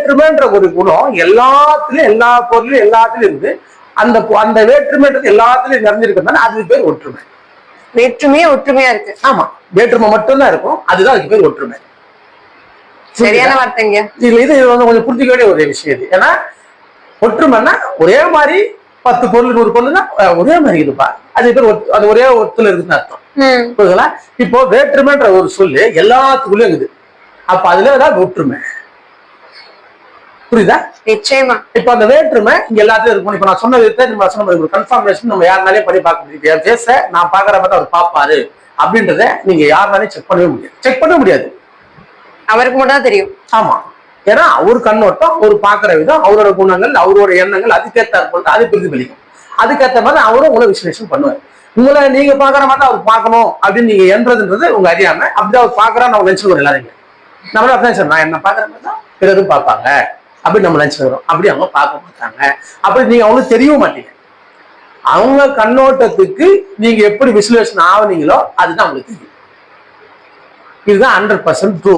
வேற்றுமைன்ற ஒரு குணம் எல்லாத்துலயும் எல்லா பொருளும் எல்லாத்துலயும் இருந்து அந்த வேற்றுமைன்றது எல்லாத்துலயும் நிறைஞ்சிருக்கிறதுனால அதுக்கு பேர் ஒற்றுமை. வேற்றுமையே ஒற்றுமையா இருக்கு. ஆமா, வேற்றுமை மட்டும்தான் இருக்கும், அதுதான் அதுக்கு பேர் ஒற்றுமை. சரியான வார்த்தைங்க. இது கொஞ்சம் புரிஞ்சுக்க வேண்டிய ஒரு விஷயம் இது. ஏன்னா ஒற்றுமைன்னா ஒரே மாதிரி 10 பொருள் 100 பொருள்னா ஒரே மாதிரி இருக்குப்பா, அது பேர் அது ஒரே ஒத்துல இருக்குன்னு அர்த்தம். புரியுதுங்களா? இப்போ வேற்றுமைன்ற ஒரு சொல்லு எல்லாத்துக்குள்ளயும் இருக்குது, அப்ப அதுல ஏதாவது ஒற்றுமை. புரியுதா? நிச்சயமா. இப்ப அந்த வேற்றுமை இங்க எல்லாத்தையும் இருக்கும். இப்ப நான் சொன்னது நம்ம சொன்ன கன்ஃபர்மேஷன் நம்ம யாருனாலே பண்ணி பார்க்க முடியும். பேச நான் பாக்குற மாதிரி அவர் பாப்பாரு அப்படின்றத நீங்க யாருனாலையும் செக் பண்ணவே முடியாது. செக் பண்ண முடியாது, அவருக்கு மட்டும் தான் தெரியும். ஆமா, ஏன்னா அவர் கண்ணோட்டம், அவர் பாக்குற விதம், அவரோட குணங்கள், அவரோட எண்ணங்கள் அதுக்கேற்ற பொழுது அது பிரதிபலிக்கும். அதுக்கேற்ற மாதிரி அவரும் உங்களை விசலேஷன் பண்ணுவார். உங்களை நீங்க பாக்குற மாதிரி அவர் பார்க்கணும் அப்படின்னு நீங்க என்றதுன்றது உங்க அறியாம அப்படிதான் அவர் பாக்குறான்னு நம்ம நினைச்சுக்கிறோம். எல்லாரும் நம்மளே அப்படிதான் நான் என்ன பாக்குற மாதிரி தான் பிறரும் பார்ப்பாங்க அப்படின்னு நம்ம நினைச்சுக்கிறோம். அப்படி அவங்க பார்க்க மாட்டாங்க, அப்படி நீங்க அவங்களுக்கு தெரியவும் மாட்டீங்க. அவங்க கண்ணோட்டத்துக்கு நீங்க எப்படி விசுலேஷன் ஆகுனீங்களோ அதுதான் அவங்களுக்கு தெரியும். இதுதான் 100% ட்ரூ.